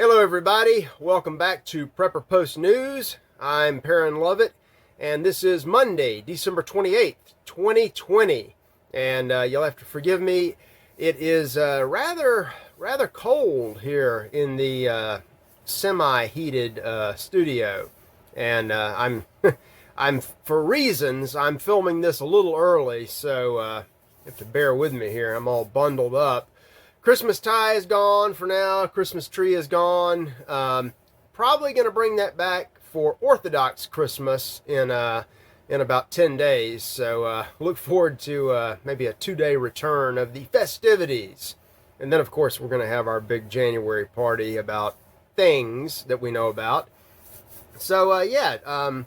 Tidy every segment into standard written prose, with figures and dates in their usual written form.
Hello everybody, welcome back to Prepper Post News. I'm Perrin Lovett, and this is Monday, December 28th, 2020. And you'll have to forgive me, it is rather cold here in the semi-heated studio. And I'm for reasons, I'm filming this a little early, so you have to bear with me here. I'm all bundled up. Christmas tie is gone for now. Christmas tree is gone. Probably going to bring that back for Orthodox Christmas in about 10 days. So look forward to maybe a 2-day return of the festivities. And then, of course, we're going to have our big January party about things that we know about. So, I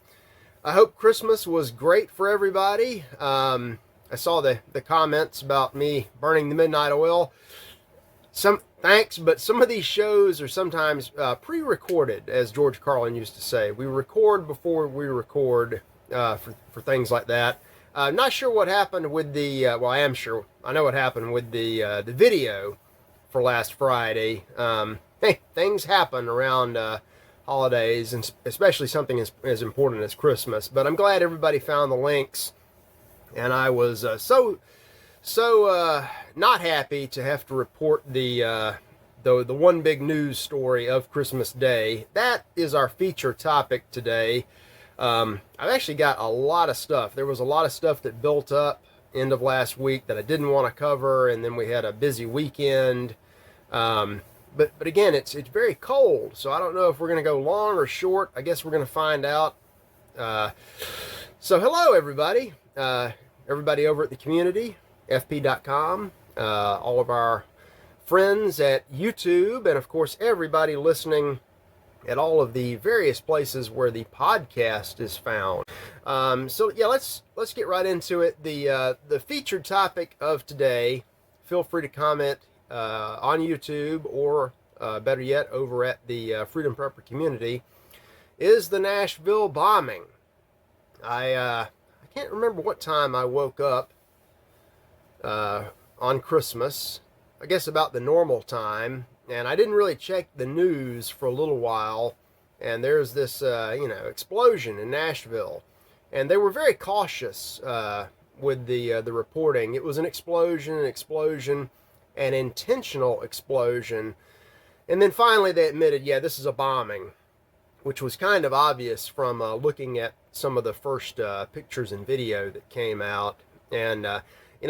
hope Christmas was great for everybody. I saw the comments about me burning the midnight oil. Thanks, but some of these shows are sometimes pre-recorded, as George Carlin used to say. We record before we record for things like that. Not sure what happened with the, well, I am sure. I know what happened with the video for last Friday. Hey, things happen around holidays, and especially something as important as Christmas. But I'm glad everybody found the links, and I was so not happy to have to report the one big news story of Christmas Day. That is our feature topic today. I've actually got a lot of stuff. There was a lot of stuff that built up end of last week that I didn't want to cover, and then we had a busy weekend. But again, it's very cold, so I don't know if we're going to go long or short. I guess we're going to find out. So hello, everybody. Everybody over at the community. FP.com, all of our friends at YouTube, and of course everybody listening at all of the various places where the podcast is found. So yeah, let's get right into it. The featured topic of today, feel free to comment on YouTube or better yet over at the Freedom Prepper community, is the Nashville bombing. I can't remember what time I woke up on Christmas, I guess about the normal time, and I didn't really check the news for a little while, and there's this explosion in Nashville, and they were very cautious with the reporting. It was an explosion, an intentional explosion, and then finally they admitted, yeah, this is a bombing, which was kind of obvious from looking at some of the first pictures and video that came out. And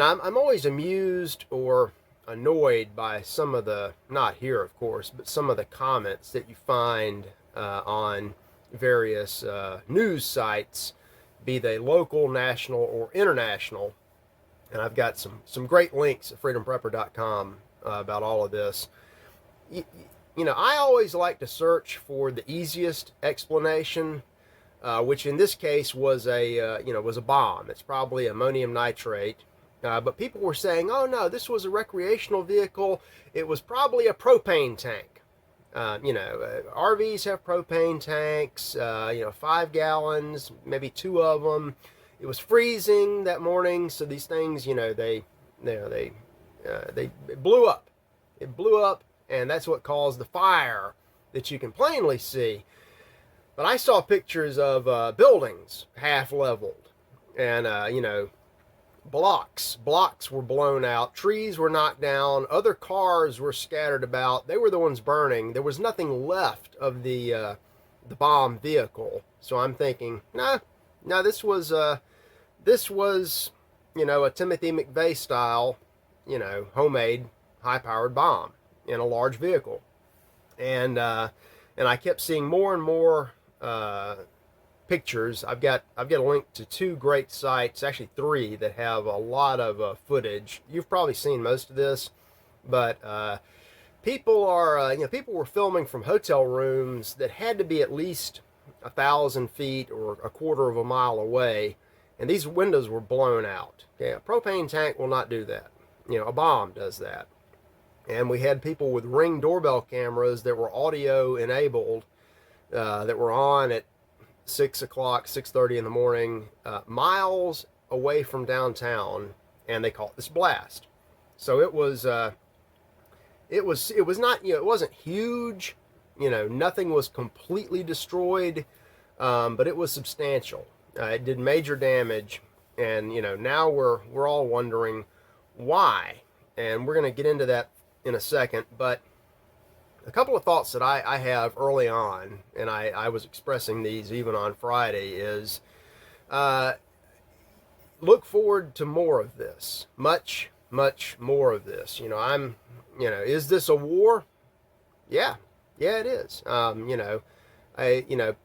I'm always amused or annoyed by some of the, not here of course, but some of the comments that you find on various news sites, be they local, national, or international. And I've got some great links at freedomprepper.com about all of this. I always like to search for the easiest explanation, which in this case was a bomb. It's probably ammonium nitrate. But people were saying, oh no, this was a recreational vehicle. It was probably a propane tank. RVs have propane tanks, 5 gallons, maybe 2 of them. It was freezing that morning, so these things, they blew up. It blew up, and that's what caused the fire that you can plainly see. But I saw pictures of buildings half leveled, and blocks were blown out, trees were knocked down, other cars were scattered about. They were the ones burning. There was nothing left of the bomb vehicle. So I'm thinking, no, this was a Timothy McVeigh style, homemade high-powered bomb in a large vehicle. And I kept seeing more and more pictures. I've got a link to 2 great sites, actually 3, that have a lot of footage. You've probably seen most of this, but people were filming from hotel rooms that had to be at least 1,000 feet or a quarter of a mile away, and these windows were blown out. Okay, a propane tank will not do that. A bomb does that. And we had people with Ring doorbell cameras that were audio enabled that were on at 6 o'clock, 6:30 in the morning, miles away from downtown, and they caught this blast. So it was not, it wasn't huge, nothing was completely destroyed, but it was substantial. It did major damage, and now we're all wondering why, and we're going to get into that in a second. But a couple of thoughts that I have early on, and I was expressing these even on Friday, is look forward to more of this, much more of this. Is this a war? Yeah, it is.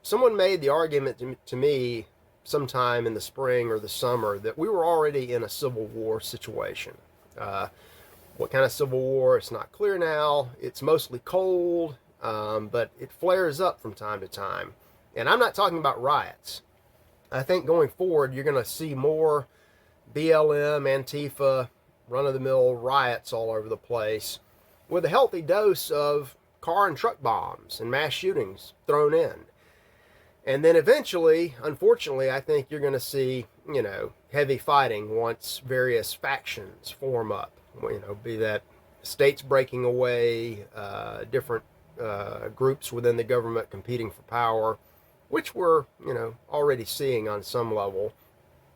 Someone made the argument to me sometime in the spring or the summer that we were already in a civil war situation. What kind of civil war? It's not clear now. It's mostly cold, but it flares up from time to time. And I'm not talking about riots. I think going forward, you're going to see more BLM, Antifa, run-of-the-mill riots all over the place, with a healthy dose of car and truck bombs and mass shootings thrown in. And then eventually, unfortunately, I think you're going to see, heavy fighting once various factions form up. Be that states breaking away, different groups within the government competing for power, which we're, already seeing on some level.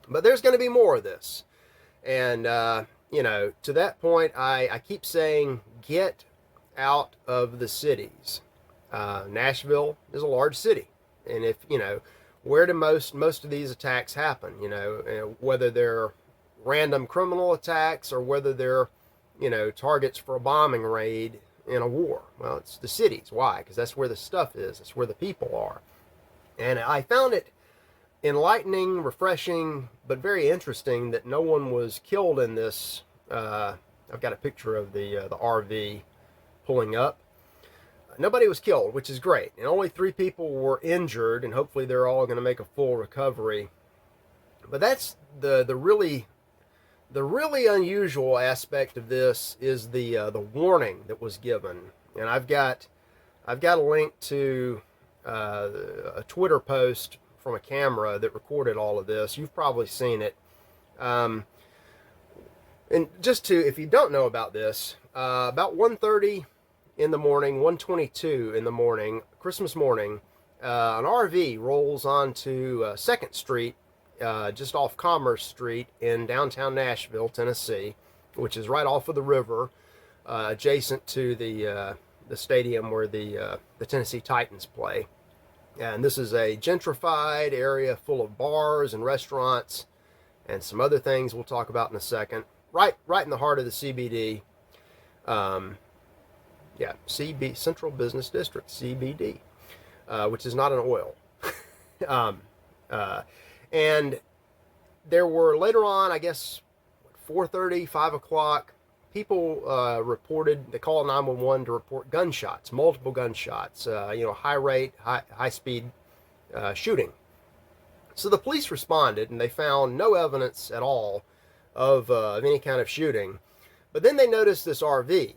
But there's going to be more of this. And, to that point, I keep saying, get out of the cities. Nashville is a large city. And if, where do most of these attacks happen? Whether they're random criminal attacks or whether they're, targets for a bombing raid in a war. Well, it's the cities. Why? Because that's where the stuff is. That's where the people are. And I found it enlightening, refreshing, but very interesting that no one was killed in this. I've got a picture of the RV pulling up. Nobody was killed, which is great, and only 3 people were injured, and hopefully they're all going to make a full recovery. But that's the really unusual aspect of this is the warning that was given, and I've got a link to a Twitter post from a camera that recorded all of this. You've probably seen it. And just if you don't know about this, about 1:30 in the morning, 1:22 in the morning, Christmas morning, an RV rolls onto 2nd Street, just off Commerce Street in downtown Nashville, Tennessee, which is right off of the river, adjacent to the stadium where the Tennessee Titans play. And this is a gentrified area full of bars and restaurants and some other things we'll talk about in a second. Right in the heart of the CBD. Central Business District, CBD, which is not an oil. And there were later on, I guess, 4:30, 5 o'clock, people reported, they called 911 to report gunshots, multiple gunshots, high rate, high speed shooting. So the police responded and they found no evidence at all of any kind of shooting. But then they noticed this RV,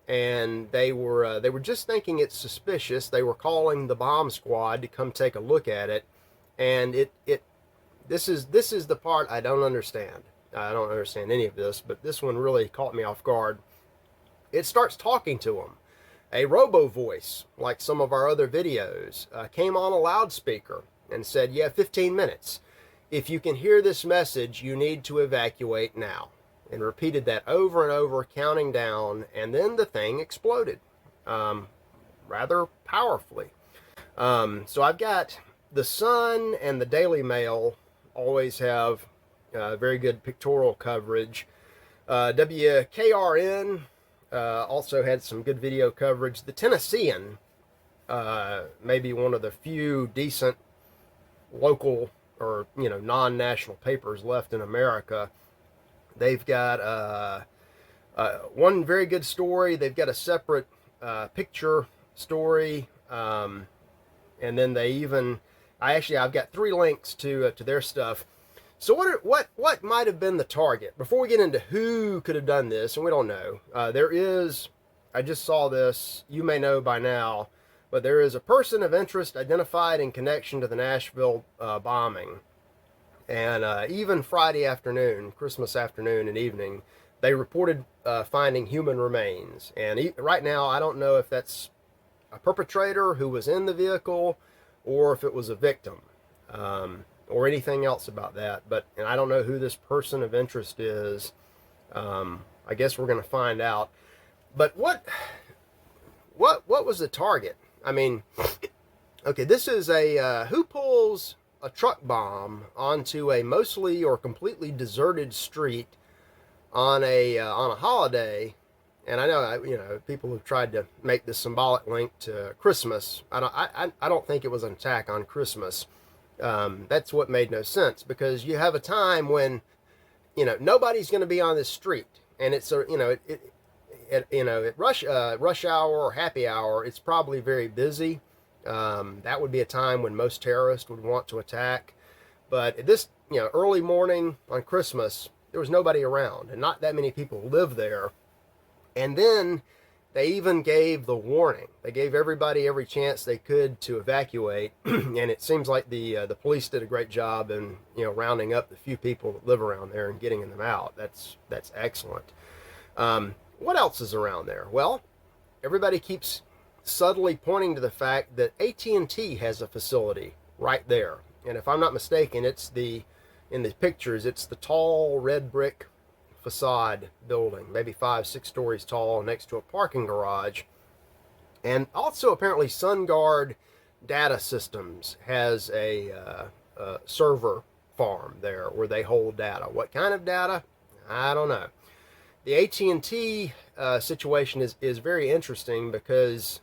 and they were just thinking it's suspicious. They were calling the bomb squad to come take a look at it, and this is the part I don't understand. I don't understand any of this, but this one really caught me off guard. It starts talking to them. A robo voice, like some of our other videos, came on a loudspeaker and said, "Yeah, 15 minutes. If you can hear this message, you need to evacuate now." And repeated that over and over, counting down, and then the thing exploded rather powerfully. So I've got the Sun and the Daily Mail always have very good pictorial coverage. WKRN also had some good video coverage. The Tennessean, maybe one of the few decent local or non-national papers left in America. They've got one very good story. They've got a separate picture story, and then they even I've got 3 links to their stuff. So what might have been the target? Before we get into who could have done this, and we don't know, I just saw this, you may know by now, but there is a person of interest identified in connection to the Nashville bombing. And even Friday afternoon, Christmas afternoon and evening, they reported finding human remains. And right now, I don't know if that's a perpetrator who was in the vehicle, or if it was a victim, or anything else about that. And I don't know who this person of interest is. I guess we're going to find out. But what was the target? I mean, okay, this is who pulls a truck bomb onto a mostly or completely deserted street on a holiday. And I know people have tried to make this symbolic link to Christmas. I don't think it was an attack on Christmas. That's what made no sense, because you have a time when nobody's going to be on this street, and it's at rush hour or happy hour, it's probably very busy. That would be a time when most terrorists would want to attack. But at this early morning on Christmas, there was nobody around, and not that many people live there. And then they even gave the warning. They gave everybody every chance they could to evacuate, and it seems like the police did a great job in rounding up the few people that live around there and getting them out. That's excellent. What else is around there? Well, everybody keeps subtly pointing to the fact that AT&T has a facility right there, and if I'm not mistaken, in the pictures, it's the tall red brick facade building, maybe 5-6 stories tall, next to a parking garage. And also apparently SunGuard Data Systems has a server farm there where they hold data. What kind of data? I don't know. The AT&T situation is very interesting, because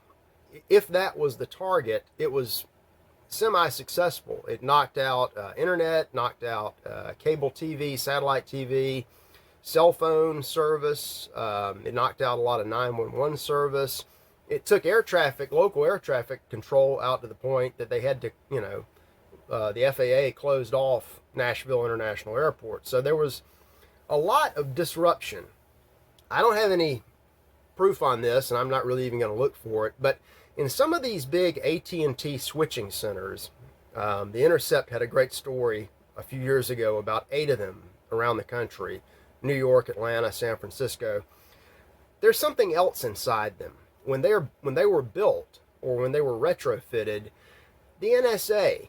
if that was the target, it was semi-successful. It knocked out internet, knocked out cable TV, satellite TV, cell phone service. It knocked out a lot of 911 service. It took local air traffic control out to the point that they had to, the FAA closed off Nashville International Airport. So there was a lot of disruption. I don't have any proof on this, and I'm not really even going to look for it, but in some of these big AT&T switching centers, The Intercept had a great story a few years ago about 8 of them around the country: New York, Atlanta, San Francisco. There's something else inside them. When they were built, or when they were retrofitted, the NSA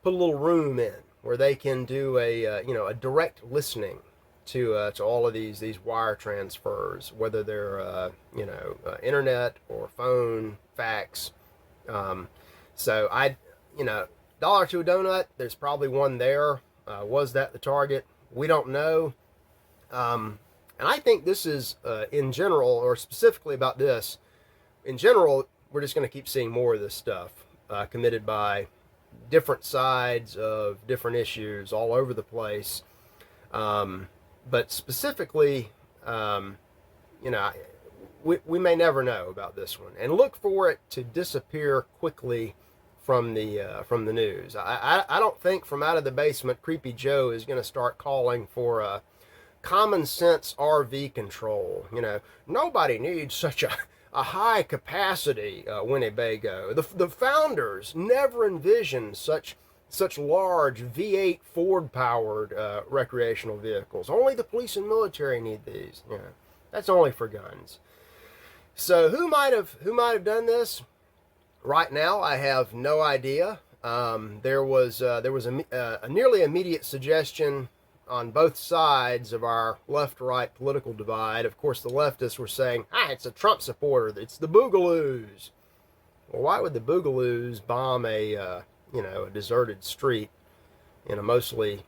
put a little room in where they can do a direct listening to all of these wire transfers, whether they're internet or phone, fax. So dollar to a donut, there's probably one there. Was that the target? We don't know. And I think this is in general, or specifically about this, in general, we're just going to keep seeing more of this stuff committed by different sides of different issues all over the place. But specifically, we may never know about this one, and look for it to disappear quickly from the news. I don't think from out of the basement, Creepy Joe is going to start calling for a common sense RV control. Nobody needs such a high capacity Winnebago. The founders never envisioned such large V8 Ford powered recreational vehicles. Only the police and military need these. That's only for guns. So who might have done this? Right now, I have no idea. There was a nearly immediate suggestion on both sides of our left-right political divide. Of course, the leftists were saying, it's a Trump supporter. It's the Boogaloos. Well, why would the Boogaloos bomb a deserted street in a mostly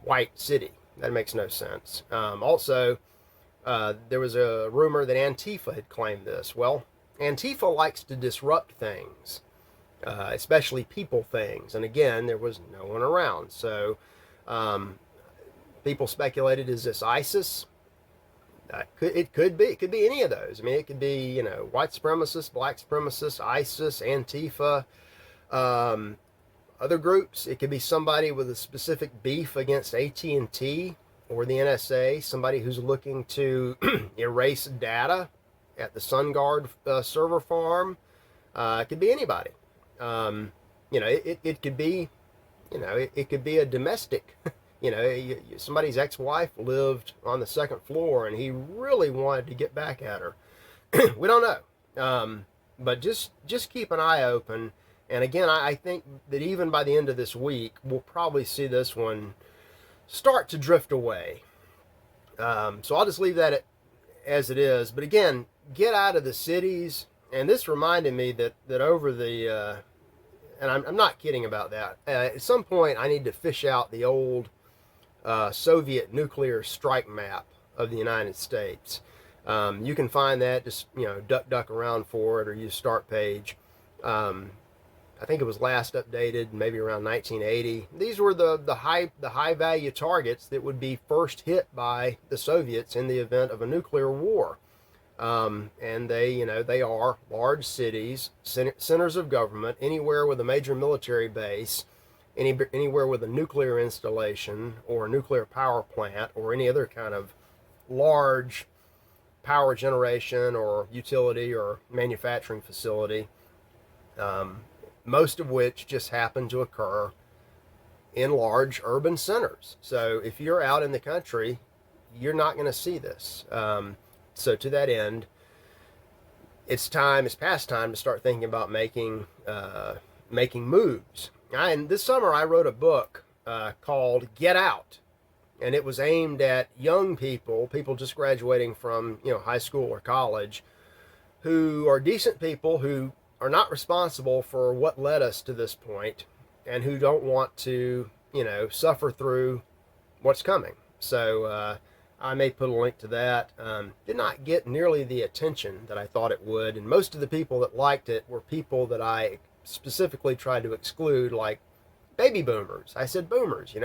white city? That makes no sense. Also, there was a rumor that Antifa had claimed this. Well, Antifa likes to disrupt things, especially people things. And again, there was no one around. So people speculated, is this ISIS? It could be any of those. I mean, it could be, white supremacists, black supremacists, ISIS, Antifa, other groups. It could be somebody with a specific beef against AT&T or the NSA, somebody who's looking to erase data at the SunGuard server farm. It could be anybody. It could be, it could be a domestic. Somebody's ex-wife lived on the second floor and he really wanted to get back at her. We don't know. But just keep an eye open. And again, I think that even by the end of this week, we'll probably see this one start to drift away. So I'll just leave that as it is. But again, get out of the cities. And this reminded me that over the, and I'm not kidding about that. At some point, I need to fish out the old Soviet nuclear strike map of the United States. You can find that, just duck around for it or use Start Page. I think it was last updated maybe around 1980. These were the high value targets that would be first hit by the Soviets in the event of a nuclear war. And they are large cities, centers of government, anywhere with a major military base, anywhere with a nuclear installation or a nuclear power plant or any other kind of large power generation or utility or manufacturing facility, most of which just happen to occur in large urban centers. So if you're out in the country, you're not going to see this. So to that end, it's past time to start thinking about making moves. And this summer I wrote a book called Get Out. And it was aimed at young people just graduating from high school or college, who are decent people who are not responsible for what led us to this point, and who don't want to suffer through what's coming. So I may put a link to that. Did not get nearly the attention that I thought it would, and most of the people that liked it were people that I specifically tried to exclude, like baby boomers. I said, boomers,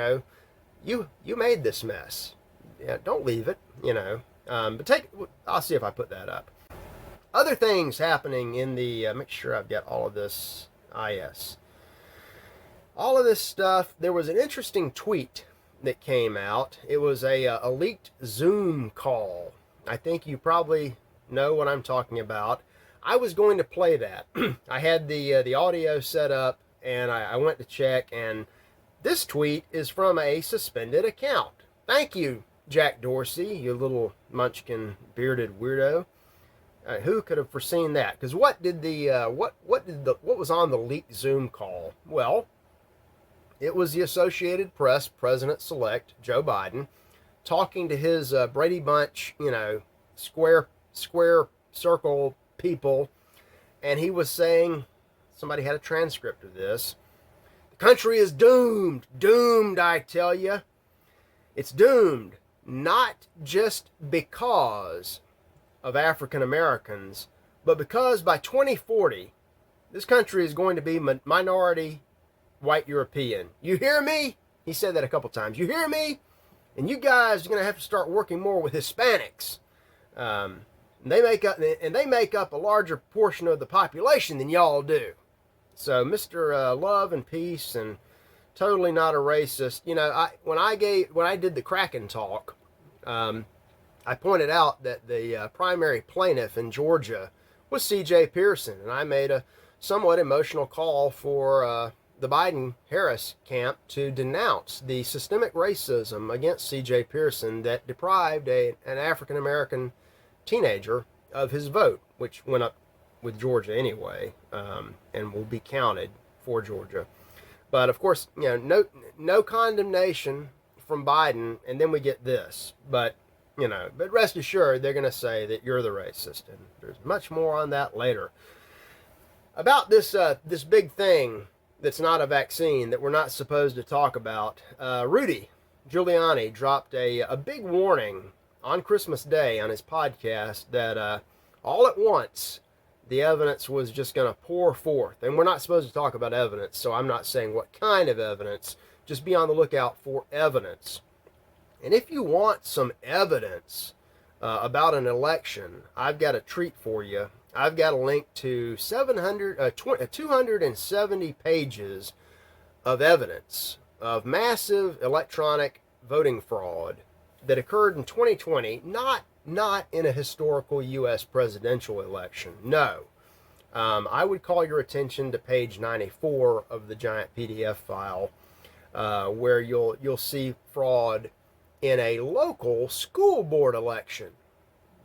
you made this mess. Yeah, don't leave it, But I'll see if I put that up. Other things happening in the, make sure I've got all of this. Yes. All of this stuff. There was an interesting tweet that came out. It was a leaked Zoom call. I think you probably know what I'm talking about. I was going to play that. I had the audio set up, and I went to check, and this tweet is from a suspended account. Thank you, Jack Dorsey, you little munchkin bearded weirdo. Who could have foreseen that? Because what was on the leaked Zoom call? Well, it was the Associated Press President-elect Joe Biden talking to his Brady Bunch, square circle people, and he was saying, somebody had a transcript of this, the country is doomed, I tell you. It's doomed, not just because of African Americans, but because by 2040, this country is going to be minority white European. You hear me? He said that a couple times. You hear me? And you guys are going to have to start working more with Hispanics. They make up a larger portion of the population than y'all do. So Mr. Love and Peace, and totally not a racist. When I did the Kraken talk, I pointed out that the primary plaintiff in Georgia was C.J. Pearson, and I made a somewhat emotional call for the Biden-Harris camp to denounce the systemic racism against C.J. Pearson that deprived an African-American teenager of his vote, which went up with Georgia anyway, and will be counted for Georgia. But of course, no condemnation from Biden, and then we get this. But rest assured, they're going to say that you're the racist, and there's much more on that later. About this big thing that's not a vaccine that we're not supposed to talk about, Rudy Giuliani dropped a big warning on Christmas Day on his podcast that all at once the evidence was just going to pour forth. And we're not supposed to talk about evidence, so I'm not saying what kind of evidence. Just be on the lookout for evidence. And if you want some evidence about an election, I've got a treat for you. I've got a link to 270 pages of evidence of massive electronic voting fraud that occurred in 2020, not in a historical U.S. presidential election. No. I would call your attention to page 94 of the giant PDF file, where you'll see fraud in a local school board election.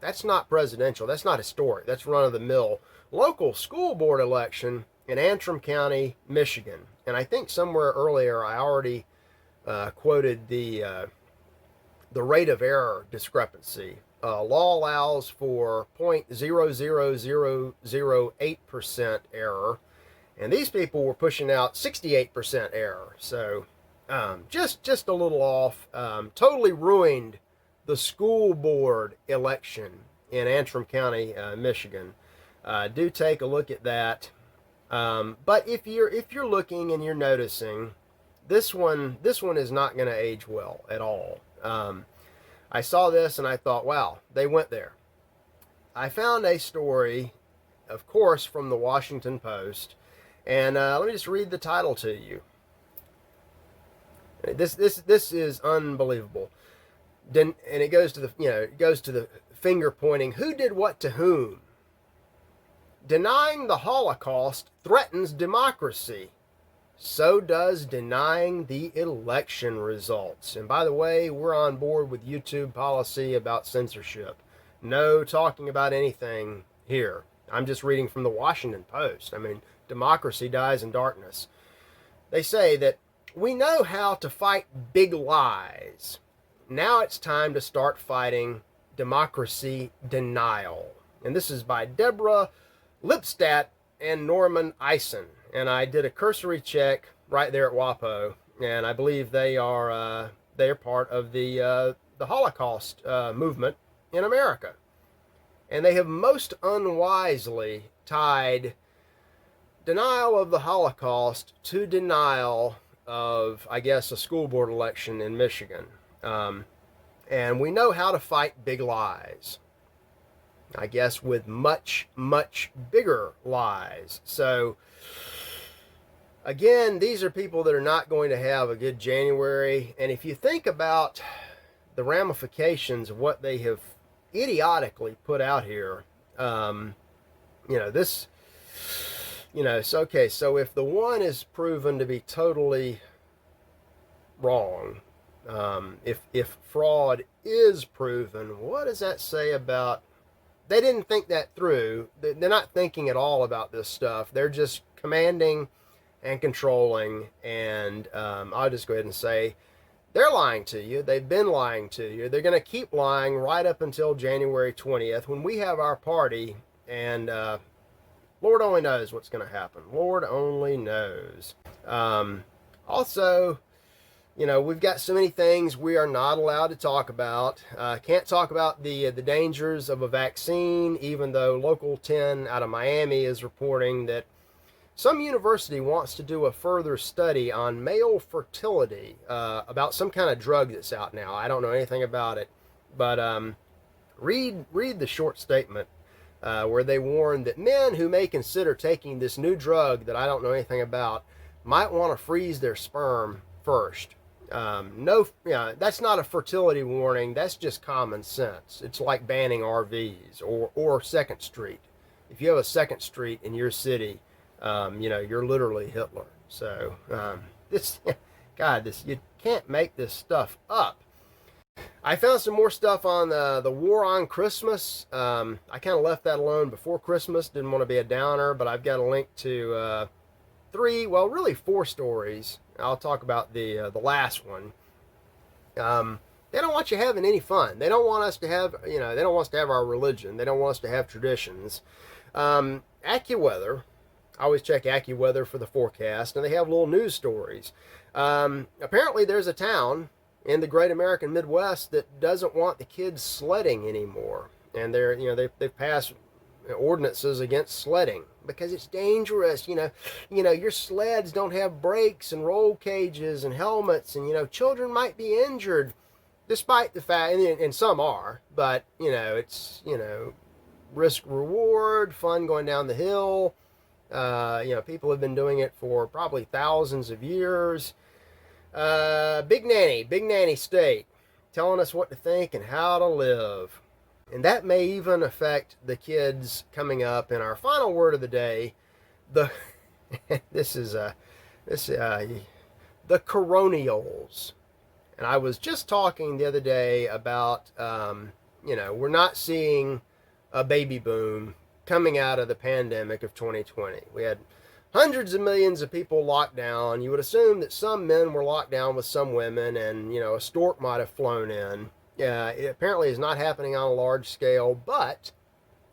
That's not presidential. That's not historic. That's run-of-the-mill local school board election in Antrim County, Michigan. And I think somewhere earlier I already quoted the rate of error discrepancy. Law allows for 0.00008% error, and these people were pushing out 68% error. So just a little off. Totally ruined the school board election in Antrim County, Michigan. Do take a look at that. But if you're looking and you're noticing, this one is not going to age well at all. I saw this and I thought, wow, they went there. I found a story, of course, from the Washington Post, and let me just read the title to you. This is unbelievable. And it goes to the finger pointing. Who did what to whom? Denying the Holocaust threatens democracy. So does denying the election results. And by the way, we're on board with YouTube policy about censorship. No talking about anything here. I'm just reading from the Washington Post. I mean, democracy dies in darkness. They say that we know how to fight big lies. Now it's time to start fighting democracy denial. And this is by Deborah Lipstadt and Norman Eisen. And I did a cursory check right there at WAPO, and I believe they are part of the Holocaust movement in America. And they have most unwisely tied denial of the Holocaust to denial of, I guess, a school board election in Michigan. And we know how to fight big lies. I guess with much, much bigger lies. So, again, these are people that are not going to have a good January. And if you think about the ramifications of what they have idiotically put out here, so okay, so if the one is proven to be totally wrong, if fraud is proven, what does that say about... They didn't think that through. They're not thinking at all about this stuff. They're just commanding and controlling. And I'll just go ahead and say they're lying to you. They've been lying to you. They're going to keep lying right up until January 20th when we have our party. And Lord only knows what's going to happen. Lord only knows. Also, we've got so many things we are not allowed to talk about. Can't talk about the dangers of a vaccine, even though Local 10 out of Miami is reporting that some university wants to do a further study on male fertility about some kind of drug that's out now. I don't know anything about it, but read the short statement where they warn that men who may consider taking this new drug that I don't know anything about might want to freeze their sperm first. That's not a fertility warning. That's just common sense. It's like banning RVs or Second Street. If you have a Second Street in your city, you're literally Hitler. So you can't make this stuff up. I found some more stuff on the war on Christmas. I kind of left that alone before Christmas. Didn't want to be a downer, but I've got a link to 4 stories. I'll talk about the last one. They don't want you having any fun. They don't want us to have, they don't want us to have our religion. They don't want us to have traditions. AccuWeather, I always check AccuWeather for the forecast, and they have little news stories. Apparently there's a town in the great American Midwest that doesn't want the kids sledding anymore. And they've passed ordinances against sledding because it's dangerous. Your sleds don't have brakes and roll cages and helmets, and children might be injured, despite the fact, and some are, but it's risk reward, fun going down the hill. People have been doing it for probably thousands of years. Big Nanny State, telling us what to think and how to live. And that may even affect the kids coming up in our final word of the day. The Coronials. And I was just talking the other day about we're not seeing a baby boom coming out of the pandemic of 2020. We had hundreds of millions of people locked down. You would assume that some men were locked down with some women, and a stork might have flown in. It apparently is not happening on a large scale, but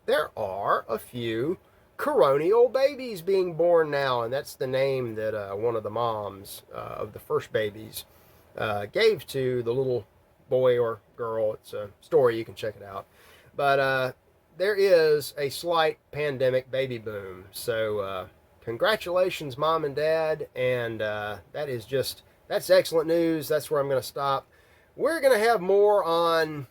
there are a few Coronial babies being born now, and that's the name that one of the moms of the first babies gave to the little boy or girl. It's a story, you can check it out. But there is a slight pandemic baby boom. So congratulations, Mom and Dad. And that's excellent news. That's where I'm going to stop. We're going to have more on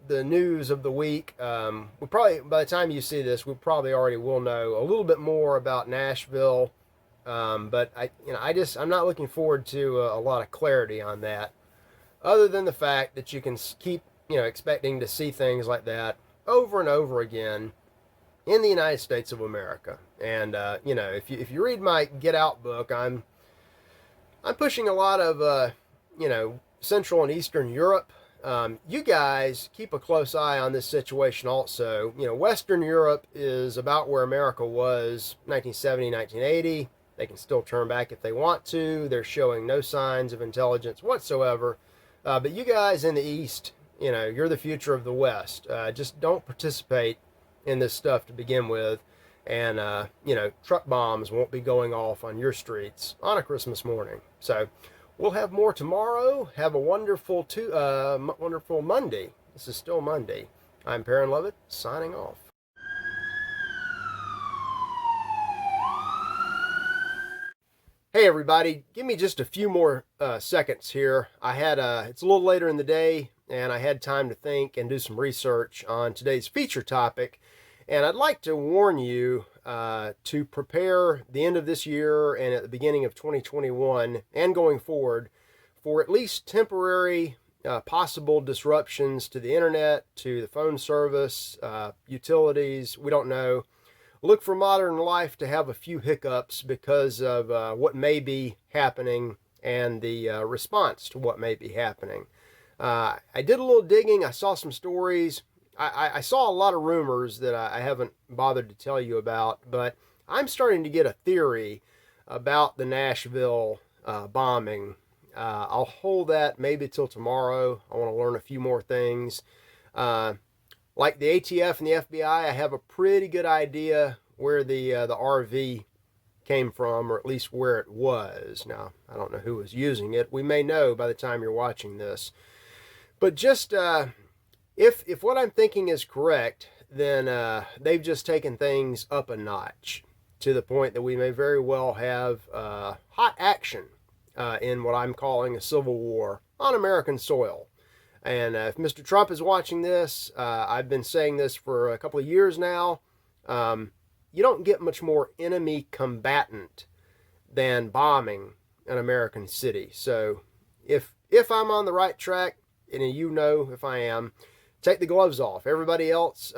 the news of the week. We probably, by the time you see this, we probably already will know a little bit more about Nashville. But I'm not looking forward to a lot of clarity on that, other than the fact that you can keep, expecting to see things like that over and over again in the United States of America. And if you read my Get Out book, I'm pushing a lot of Central and Eastern Europe. You guys keep a close eye on this situation also. Western Europe is about where America was 1970, 1980. They can still turn back if they want to. They're showing no signs of intelligence whatsoever. But you guys in the East, you're the future of the West. Just don't participate in this stuff to begin with. And, truck bombs won't be going off on your streets on a Christmas morning. So we'll have more tomorrow. Have a wonderful Monday. This is still Monday. I'm Perrin Lovett, signing off. Hey everybody, give me just a few more seconds here. It's a little later in the day, and I had time to think and do some research on today's feature topic. And I'd like to warn you to prepare the end of this year and at the beginning of 2021 and going forward for at least temporary possible disruptions to the internet, to the phone service, utilities. We don't know. Look for modern life to have a few hiccups because of what may be happening and the response to what may be happening. I did a little digging. I saw some stories. I saw a lot of rumors that I haven't bothered to tell you about, but I'm starting to get a theory about the Nashville bombing. I'll hold that maybe till tomorrow. I want to learn a few more things. Like the ATF and the FBI, I have a pretty good idea where the RV came from, or at least where it was. Now, I don't know who was using it. We may know by the time you're watching this. But just if what I'm thinking is correct, then they've just taken things up a notch to the point that we may very well have hot action in what I'm calling a civil war on American soil. And if Mr. Trump is watching this, I've been saying this for a couple of years now. You don't get much more enemy combatant than bombing an American city. So if I'm on the right track, and if I am, take the gloves off. Everybody else,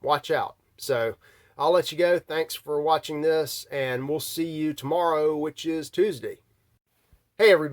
watch out. So I'll let you go. Thanks for watching this, and we'll see you tomorrow, which is Tuesday. Hey, everybody.